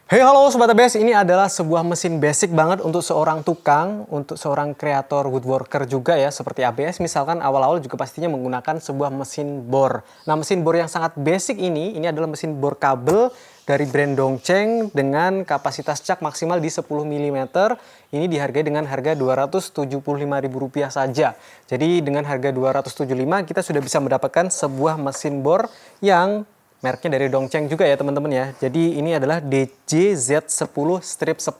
Hey halo Sobat ABS, ini adalah sebuah mesin basic banget untuk seorang tukang, untuk seorang kreator woodworker juga ya seperti ABS. Misalkan awal-awal juga pastinya menggunakan sebuah mesin bor. Nah mesin bor yang sangat basic ini adalah mesin bor kabel dari brand Dongcheng dengan kapasitas cak maksimal di 10 mm. Ini dihargai dengan harga Rp275.000 saja. Jadi dengan harga 275 kita sudah bisa mendapatkan sebuah mesin bor yang mereknya dari Dongcheng juga ya teman-teman ya. Jadi ini adalah DJZ10 strip 10.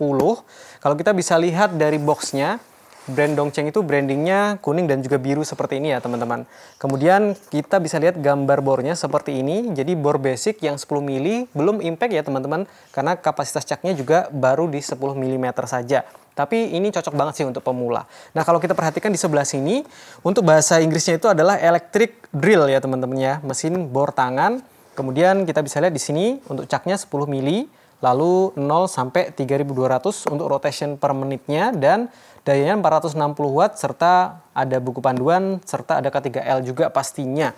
Kalau kita bisa lihat dari boxnya, brand Dongcheng itu brandingnya kuning dan juga biru seperti ini ya teman-teman. Kemudian kita bisa lihat gambar bornya seperti ini. Jadi bor basic yang 10 mili, belum impact ya teman-teman. Karena kapasitas caknya juga baru di 10 mm saja. Tapi ini cocok banget sih untuk pemula. Nah kalau kita perhatikan di sebelah sini, untuk bahasa Inggrisnya itu adalah electric drill ya teman-teman ya. Mesin bor tangan. Kemudian kita bisa lihat di sini untuk caknya 10 mili, lalu 0 sampai 3200 untuk rotation per menitnya dan dayanya 460 watt serta ada buku panduan serta ada K3L juga pastinya.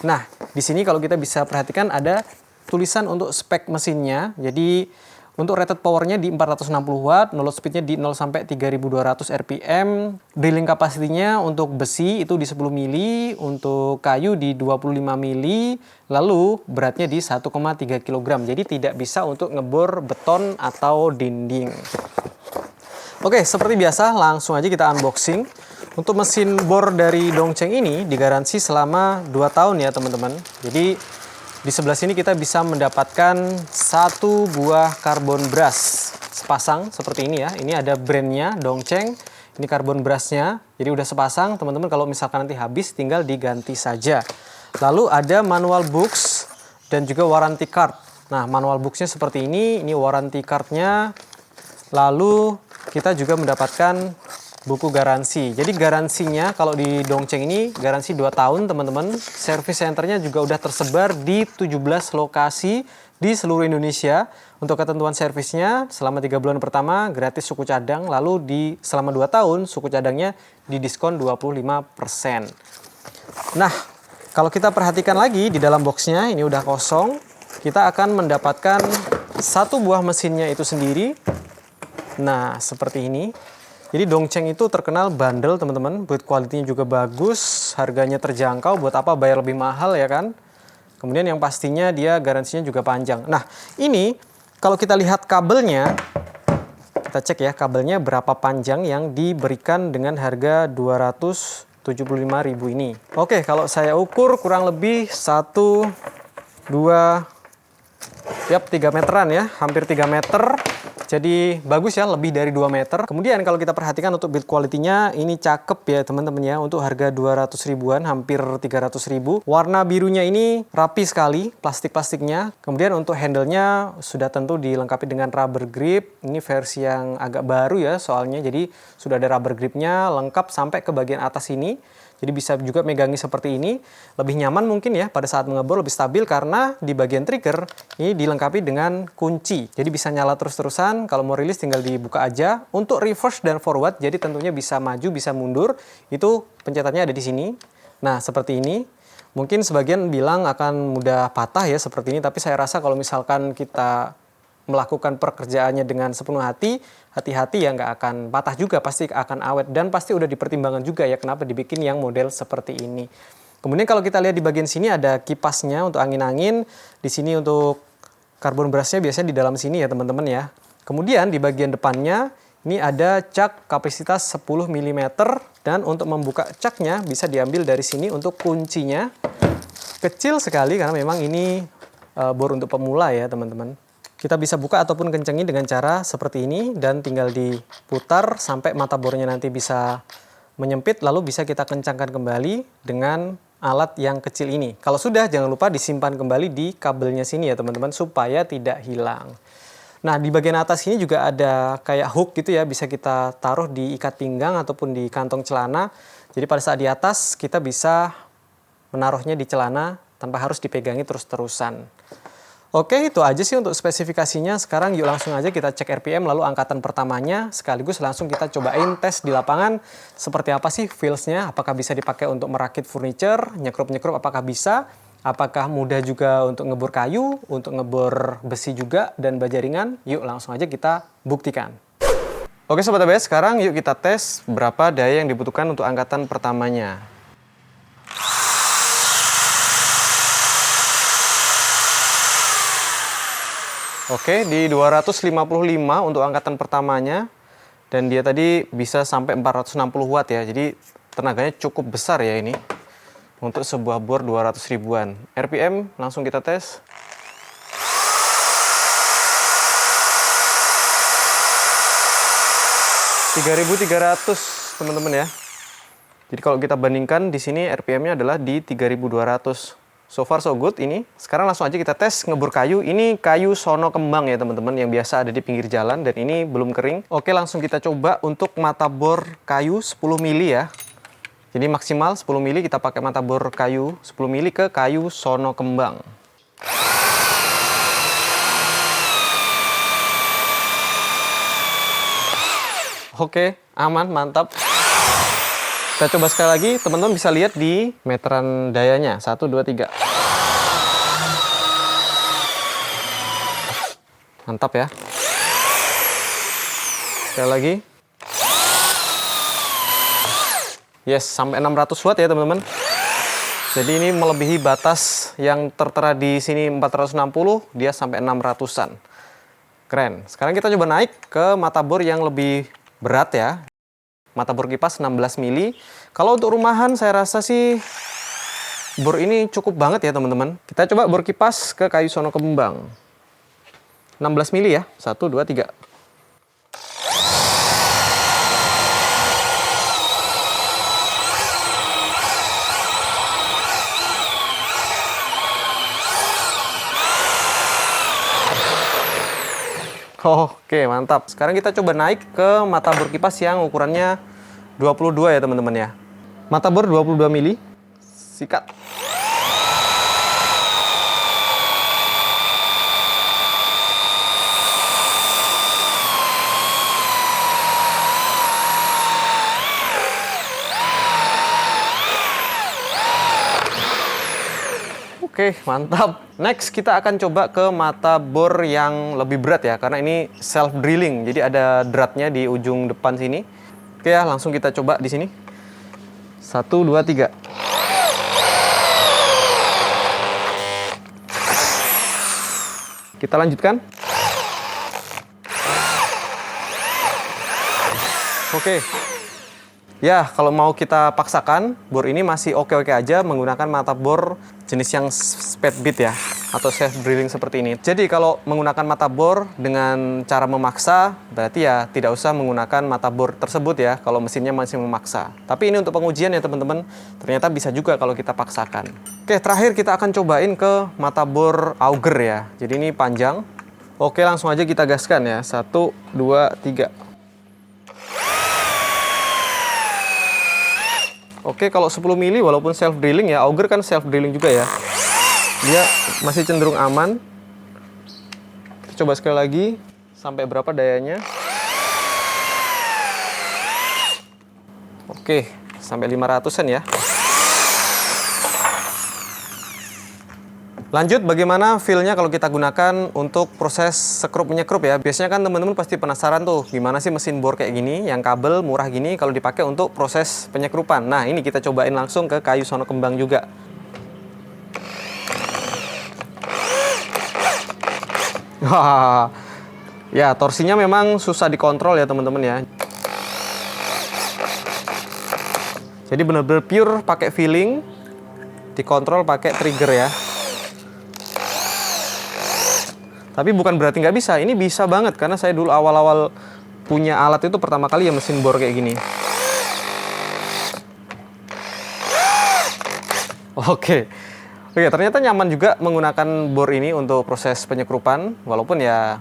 Nah, di sini kalau kita bisa perhatikan ada tulisan untuk spek mesinnya. Jadi untuk rated powernya di 460 watt, no load speednya di 0 sampai 3200 rpm, drilling capacity-nya untuk besi itu di 10 mili, untuk kayu di 25 mili, lalu beratnya di 1,3 kg. Jadi tidak bisa untuk ngebor beton atau dinding. Oke, seperti biasa langsung aja kita unboxing. Untuk mesin bor dari Dongcheng ini digaransi selama 2 tahun ya teman-teman. Jadi di sebelah sini kita bisa mendapatkan satu buah carbon brush sepasang seperti ini ya. Ini ada brandnya Dongcheng. Ini carbon brushnya. Jadi udah sepasang teman-teman, kalau misalkan nanti habis tinggal diganti saja. Lalu ada manual books dan juga warranty card. Nah manual booksnya seperti ini warranty cardnya. Lalu kita juga mendapatkan buku garansi. Jadi garansinya kalau di Dongcheng ini garansi 2 tahun teman-teman. Service centernya juga udah tersebar di 17 lokasi di seluruh Indonesia. Untuk ketentuan servisnya selama 3 bulan pertama gratis suku cadang. Lalu selama 2 tahun suku cadangnya didiskon 25%. Nah kalau kita perhatikan lagi di dalam boxnya ini udah kosong. Kita akan mendapatkan satu buah mesinnya itu sendiri. Nah seperti ini. Jadi Dongcheng itu terkenal bandel teman-teman, build quality-nya juga bagus, harganya terjangkau, buat apa bayar lebih mahal ya kan? Kemudian yang pastinya dia garansinya juga panjang. Nah ini kalau kita lihat kabelnya, kita cek ya kabelnya berapa panjang yang diberikan dengan harga 275.000 ini. Oke, kalau saya ukur kurang lebih 1, 2, 3 meteran ya, hampir 3 meter. Jadi bagus ya, lebih dari 2 meter. Kemudian kalau kita perhatikan untuk build quality-nya ini cakep ya teman-teman ya. Untuk harga 200 ribuan, hampir 300 ribu. Warna birunya ini rapi sekali plastik-plastiknya. Kemudian untuk handle-nya sudah tentu dilengkapi dengan rubber grip. Ini versi yang agak baru ya soalnya. Jadi sudah ada rubber grip-nya lengkap sampai ke bagian atas ini. Jadi bisa juga megangi seperti ini. Lebih nyaman mungkin ya pada saat mengebor, lebih stabil karena di bagian trigger ini dilengkapi dengan kunci. Jadi bisa nyala terus-terusan, kalau mau rilis tinggal dibuka aja. Untuk reverse dan forward, jadi tentunya bisa maju, bisa mundur. Itu pencetannya ada di sini. Nah seperti ini. Mungkin sebagian bilang akan mudah patah ya seperti ini. Tapi saya rasa kalau misalkan kita melakukan pekerjaannya dengan sepenuh hati, hati-hati ya nggak akan patah juga, pasti akan awet dan pasti udah dipertimbangkan juga ya kenapa dibikin yang model seperti ini. Kemudian kalau kita lihat di bagian sini ada kipasnya untuk angin-angin, di sini untuk carbon brushnya biasanya di dalam sini ya teman-teman ya. Kemudian di bagian depannya ini ada cak kapasitas 10 mm dan untuk membuka caknya bisa diambil dari sini. Untuk kuncinya kecil sekali karena memang ini bor untuk pemula ya teman-teman. Kita bisa buka ataupun kencengin dengan cara seperti ini dan tinggal diputar sampai mata bornya nanti bisa menyempit, lalu bisa kita kencangkan kembali dengan alat yang kecil ini. Kalau sudah jangan lupa disimpan kembali di kabelnya sini ya teman-teman supaya tidak hilang. Nah di bagian atas ini juga ada kayak hook gitu ya, bisa kita taruh di ikat pinggang ataupun di kantong celana. Jadi pada saat di atas kita bisa menaruhnya di celana tanpa harus dipegangi terus-terusan. Oke, itu aja sih untuk spesifikasinya. Sekarang yuk langsung aja kita cek RPM lalu angkatan pertamanya. Sekaligus langsung kita cobain tes di lapangan. Seperti apa sih feels-nya, apakah bisa dipakai untuk merakit furniture, nyekrup-nyekrup apakah bisa. Apakah mudah juga untuk ngebor kayu, untuk ngebor besi juga, dan baja ringan? Yuk langsung aja kita buktikan. Oke Sobat ABS, sekarang yuk kita tes berapa daya yang dibutuhkan untuk angkatan pertamanya. Oke, di 255 untuk angkatan pertamanya. Dan dia tadi bisa sampai 460 watt ya. Jadi tenaganya cukup besar ya ini. Untuk sebuah bor 200 ribuan. RPM langsung kita tes. teman-teman ya. Jadi kalau kita bandingkan di sini RPM-nya adalah di 3200. So far so good ini. Sekarang langsung aja kita tes ngebor kayu. Ini kayu sono kembang ya teman-teman yang biasa ada di pinggir jalan dan ini belum kering. Oke, langsung kita coba untuk mata bor kayu 10 mili ya. Jadi maksimal 10 mili kita pakai mata bor kayu 10 mili ke kayu sono kembang. Oke, aman, mantap. Kita coba sekali lagi, teman-teman bisa lihat di meteran dayanya. 1, 2, 3. Mantap ya. Sekali lagi. Yes, sampai 600 watt ya teman-teman. Jadi ini melebihi batas yang tertera di sini 460, dia sampai 600-an. Keren. Sekarang kita coba naik ke mata bor yang lebih berat ya. Mata bor kipas 16 mili. Kalau untuk rumahan saya rasa sih bor ini cukup banget ya teman-teman. Kita coba bor kipas ke kayu sono kembang. 16 mili ya. 1, 2, 3. Oke, mantap. Sekarang kita coba naik ke mata bor kipas yang ukurannya 22 ya teman-teman ya. Mata bor 22 mili. Sikat. Oke, mantap. Next, kita akan coba ke mata bor yang lebih berat ya, karena ini self drilling. Jadi ada dratnya di ujung depan sini. Oke ya, langsung kita coba di sini. 1, 2, 3. Kita lanjutkan. Oke. Ya, kalau mau kita paksakan, bor ini masih oke-oke aja menggunakan mata bor jenis yang speed bit ya, atau self drilling seperti ini. Jadi kalau menggunakan mata bor dengan cara memaksa, berarti ya tidak usah menggunakan mata bor tersebut ya, kalau mesinnya masih memaksa. Tapi ini untuk pengujian ya teman-teman, ternyata bisa juga kalau kita paksakan. Oke, terakhir kita akan cobain ke mata bor auger ya. Jadi ini panjang. Oke, langsung aja kita gaskan ya. 1, 2, 3. Oke, kalau 10 mili walaupun self drilling ya, auger kan self drilling juga ya. Dia masih cenderung aman. Kita coba sekali lagi. Sampai berapa dayanya? Oke, sampai 500-an ya. Lanjut, bagaimana feel-nya kalau kita gunakan untuk proses sekrup menyekrup ya. Biasanya kan teman-teman pasti penasaran tuh, gimana sih mesin bor kayak gini, yang kabel murah gini kalau dipakai untuk proses penyekrupan. Nah, ini kita cobain langsung ke kayu sono kembang juga. Wah, ya torsinya memang susah dikontrol ya teman-teman ya. Jadi benar-benar pure pakai feeling, dikontrol pakai trigger ya. Tapi bukan berarti nggak bisa, ini bisa banget karena saya dulu awal-awal punya alat itu pertama kali ya mesin bor kayak gini. Oke, ternyata nyaman juga menggunakan bor ini untuk proses penyekrupan, walaupun ya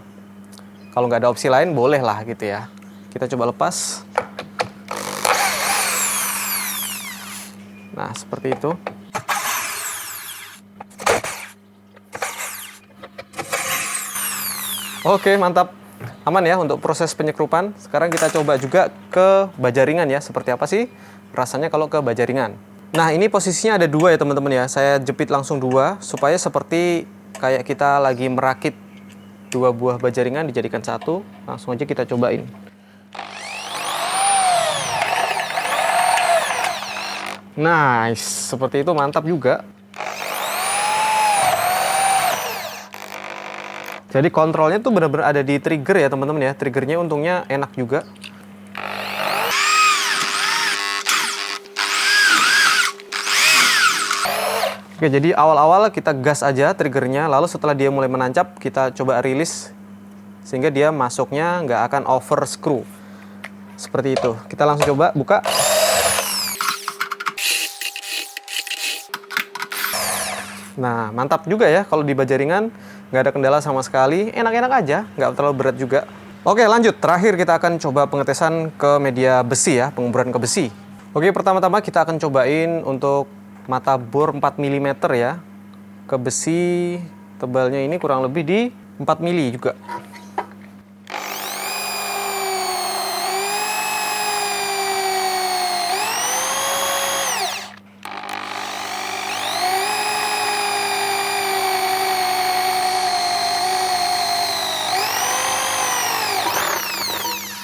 kalau nggak ada opsi lain boleh lah gitu ya. Kita coba lepas. Nah, seperti itu. Oke, mantap. Aman ya untuk proses penyekrupan. Sekarang kita coba juga ke baja ringan ya. Seperti apa sih rasanya kalau ke baja ringan. Nah, ini posisinya ada dua ya teman-teman ya. Saya jepit langsung dua supaya seperti kayak kita lagi merakit dua buah baja ringan dijadikan satu. Langsung aja kita cobain. Nice, seperti itu, mantap juga. Jadi kontrolnya tuh benar-benar ada di trigger ya teman-teman ya. Triggernya untungnya enak juga. Oke, jadi awal-awal kita gas aja triggernya, lalu setelah dia mulai menancap, kita coba rilis sehingga dia masuknya nggak akan over screw. Seperti itu. Kita langsung coba buka. Nah, mantap juga ya kalau di baja ringan, nggak ada kendala sama sekali, enak-enak aja, nggak terlalu berat juga. Oke, lanjut. Terakhir kita akan coba pengetesan ke media besi ya, pengemburan ke besi. Oke, pertama-tama kita akan cobain untuk mata bor 4 mm ya. Ke besi tebalnya ini kurang lebih di 4 mili juga.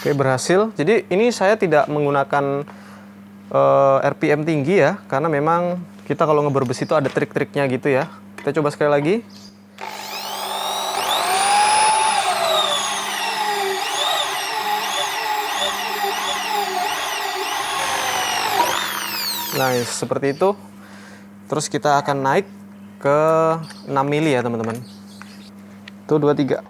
Oke, berhasil. Jadi ini saya tidak menggunakan RPM tinggi ya, karena memang kita kalau ngebor besi itu ada trik-triknya gitu ya. Kita coba sekali lagi. Nice, seperti itu. Terus kita akan naik ke 6 mili ya teman-teman. Tuh 23.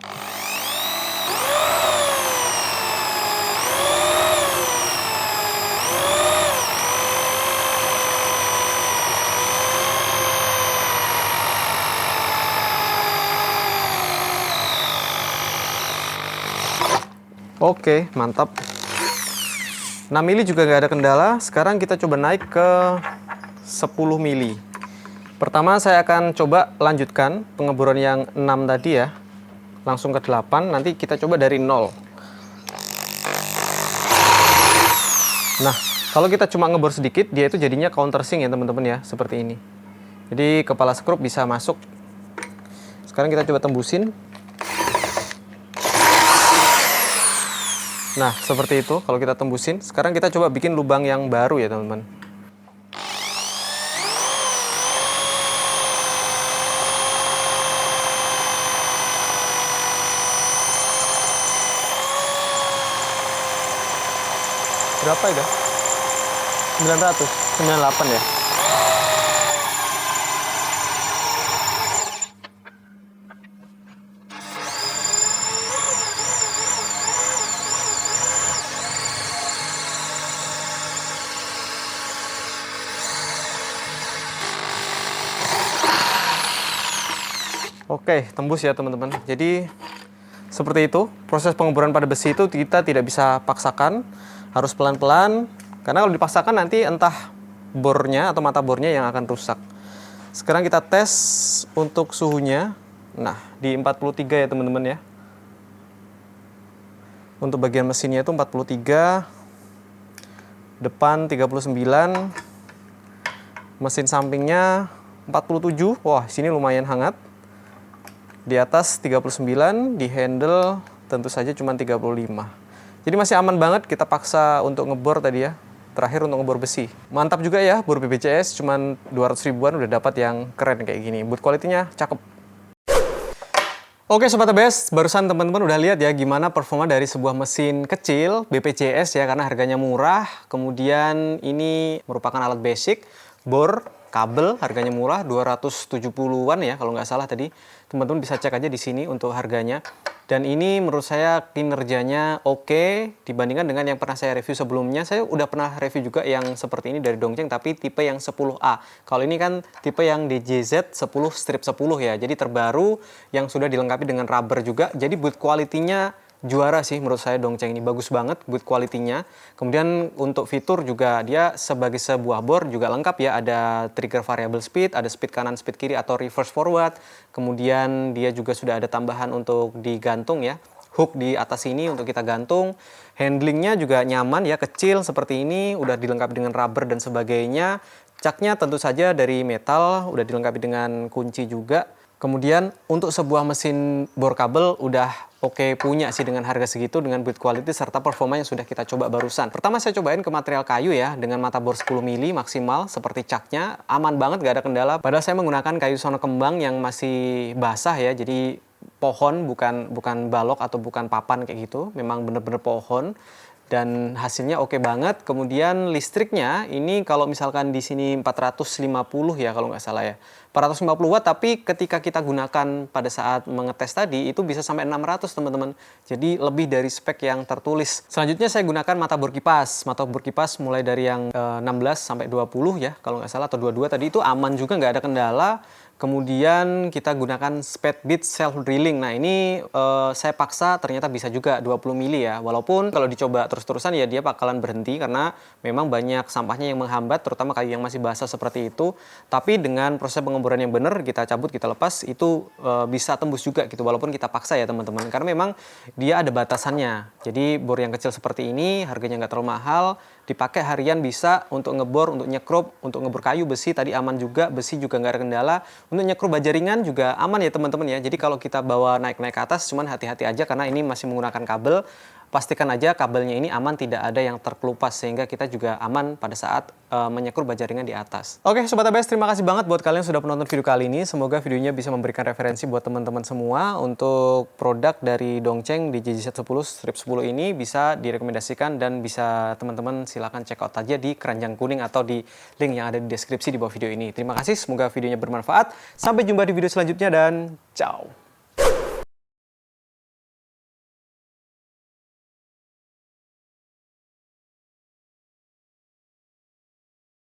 Oke, mantap. 6 mili juga nggak ada kendala. Sekarang kita coba naik ke 10 mili. Pertama saya akan coba lanjutkan pengeboran yang 6 tadi ya. Langsung ke 8, nanti kita coba dari 0. Nah, kalau kita cuma ngebor sedikit, dia itu jadinya countersink ya teman-teman ya, seperti ini. Jadi kepala skrup bisa masuk. Sekarang kita coba tembusin. Nah, seperti itu kalau kita tembusin. Sekarang kita coba bikin lubang yang baru ya, teman-teman. Berapa ya? 900, 98 ya. Oke, tembus ya teman-teman. Jadi seperti itu, proses pengeboran pada besi itu kita tidak bisa paksakan, harus pelan-pelan. Karena kalau dipaksakan nanti entah bornya atau mata bornya yang akan rusak. Sekarang kita tes untuk suhunya. Nah, di 43 ya teman-teman ya. Untuk bagian mesinnya itu 43, depan 39, mesin sampingnya 47. Wah, sini lumayan hangat. Di atas 39, di handle tentu saja cuma 35. Jadi masih aman banget, kita paksa untuk ngebor tadi ya. Terakhir untuk ngebor besi. Mantap juga ya, bor BPJS cuman 200 ribuan udah dapat yang keren kayak gini. Boot quality-nya cakep. Oke Sobat ABS, barusan teman-teman udah lihat ya gimana performa dari sebuah mesin kecil BPJS ya, karena harganya murah. Kemudian ini merupakan alat basic, bor, kabel, harganya murah, 270-an ya kalau nggak salah tadi. Teman-teman bisa cek aja di sini untuk harganya. Dan ini menurut saya kinerjanya oke dibandingkan dengan yang pernah saya review sebelumnya. Saya udah pernah review juga yang seperti ini dari Dongcheng, tapi tipe yang 10A. Kalau ini kan tipe yang DJZ 10 strip 10 ya. Jadi terbaru yang sudah dilengkapi dengan rubber juga. Jadi build quality-nya juara sih menurut saya. Dongcheng ini bagus banget build quality-nya. Kemudian untuk fitur juga dia sebagai sebuah bor juga lengkap ya. Ada trigger variable speed, ada speed kanan, speed kiri atau reverse forward. Kemudian dia juga sudah ada tambahan untuk digantung ya, hook di atas sini untuk kita gantung. Handlingnya juga nyaman ya, kecil seperti ini, udah dilengkapi dengan rubber dan sebagainya. Caknya tentu saja dari metal, udah dilengkapi dengan kunci juga. Kemudian untuk sebuah mesin bor kabel udah oke punya sih dengan harga segitu, dengan build quality serta performa yang sudah kita coba barusan. Pertama saya cobain ke material kayu ya, dengan mata bor 10 mili maksimal seperti caknya, aman banget gak ada kendala. Padahal saya menggunakan kayu sono kembang yang masih basah ya, jadi pohon bukan balok atau bukan papan kayak gitu, memang bener-bener pohon. Dan hasilnya oke banget. Kemudian listriknya ini kalau misalkan di sini 450 ya kalau nggak salah ya. 450 watt, tapi ketika kita gunakan pada saat mengetes tadi itu bisa sampai 600 teman-teman. Jadi lebih dari spek yang tertulis. Selanjutnya saya gunakan mata bor kipas. Mata bor kipas mulai dari yang 16 sampai 20 ya kalau nggak salah, atau 22 tadi, itu aman juga, nggak ada kendala. Kemudian kita gunakan speed bit self drilling. Nah ini saya paksa ternyata bisa juga 20 mili ya. Walaupun kalau dicoba terus-terusan ya dia bakalan berhenti karena memang banyak sampahnya yang menghambat, terutama kayu yang masih basah seperti itu. Tapi dengan proses pengeboran yang benar, kita cabut, kita lepas, itu bisa tembus juga gitu. Walaupun kita paksa ya teman-teman. Karena memang dia ada batasannya. Jadi bor yang kecil seperti ini harganya nggak terlalu mahal. Dipakai harian bisa untuk ngebor, untuk nyekrup, untuk ngebor kayu, besi tadi aman juga, besi juga nggak ada kendala. Untuk nyekrup baja ringan juga aman ya teman-teman ya. Jadi kalau kita bawa naik-naik ke atas, cuman hati-hati aja karena ini masih menggunakan kabel. Pastikan aja kabelnya ini aman, tidak ada yang terkelupas, sehingga kita juga aman pada saat menyekrup baja ringan di atas. Oke Sobat ABS, terima kasih banget buat kalian yang sudah menonton video kali ini. Semoga videonya bisa memberikan referensi buat teman-teman semua untuk produk dari Dongcheng di JGZ10 strip 10 ini bisa direkomendasikan dan bisa teman-teman silakan check out aja di keranjang kuning atau di link yang ada di deskripsi di bawah video ini. Terima kasih, semoga videonya bermanfaat. Sampai jumpa di video selanjutnya dan ciao.